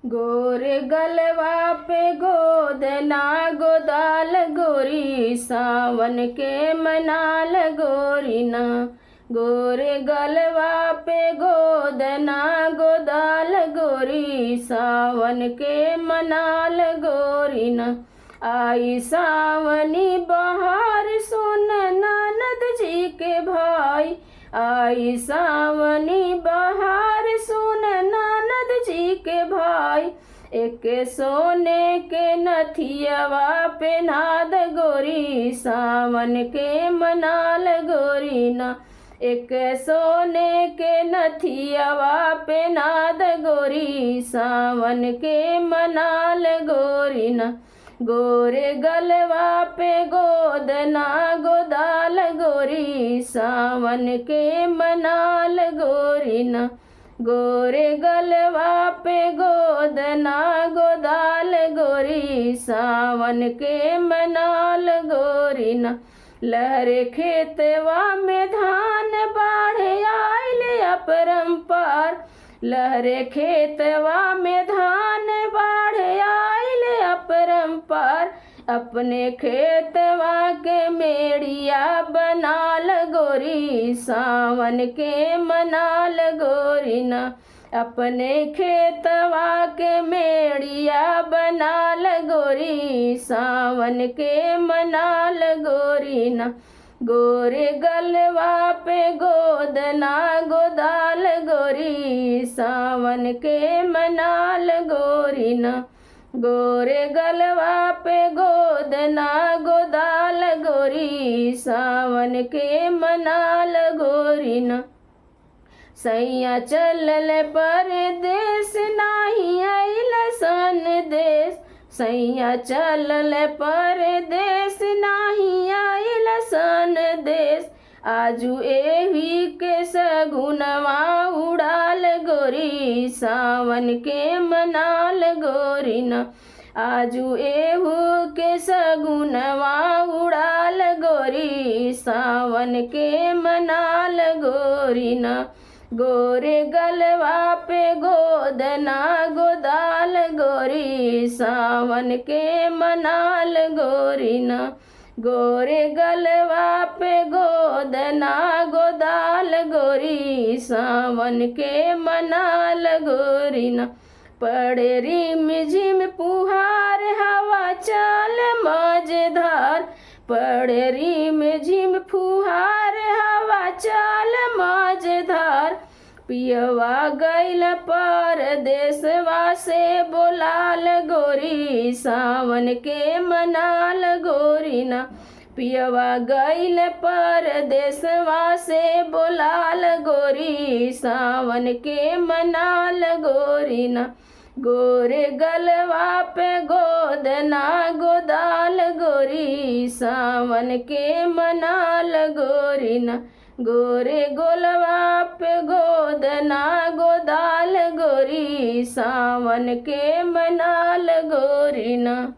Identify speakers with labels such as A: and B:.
A: गोरे गलवा पे गोदना गोदाल गोरी, सावन के मनाल गोरी ना। गोरे गलवा पे गोदना गोदाल गोरी, सावन के मनाल गोरी ना। आई सावनी बहार सुन ननद जी के भाई, आई सावनी बहार सुन ननद जी के भाई। एक सोने के नथियवा पे नाद गोरी, सावन के मनाल गोरी ना। एक सोने के नथियवा पे नाद गोरी, सावन के मनाल गोरी ना। गोरे गलवा पे गोदना गोदाल गोरी, सावन के मनाल गोरी ना। गोरे गलवा पे गोदना गोदाल गोरी, सावन के मनाल गोरी ना। लहरे खेतवा में धान बाढ़ आइल अपरंपार, लहरे खेतवा में धान बाढ़ आइल अपरंपार। अपने खेतवा के मेड़िया बनाल गोरी, सावन के मनाल गोरी ना। अपने खेतवा के मेड़िया बनाल गोरी, सावन के मनाल गोरी ना। गोरे गलवा पे गोदना गोदाल गोरी, सावन के मनाल गोरी ना। गोरे गलवा पे गोदना गोदाल गोरी, सावन के मनाल गोरी ना। सैया चलल परदेस नाही आइल सन देश, सैया चलल परदेस नाही आइल सन देश। आजू एही के सगुनवा उड़ाल गोरी, सावन के मनाल गोरी ना। आजू एहू के सगुनवा उड़ाल गोरी, सावन के मनाल गोरी ना। गोरे गलवा पे गोदना गोदाल गोरी, सावन के मनाल गोरी ना। गोरे गलवा पे गोदना गोदाल गोरी, सावन के मनाल गोरी ना। पड़े रिम झिम पुहार हवा चल मजेदार, पड़े रिम झिम फुहार हवा चल मजेदार। पियवा गइल परदेसवा से बोलाल गोरी, सावन के मनाल गोरी ना। पियवा गइल परदेसवा से बोलाल गोरी, सावन के मनाल गोरी ना। गोरे गलवा पे गोदना गोदाल गोरी, सावन के मनाल गोरी ना। गोरे गोलवा पे गोदना गोदाल गोरी, सावन के मनाल गोरी ना।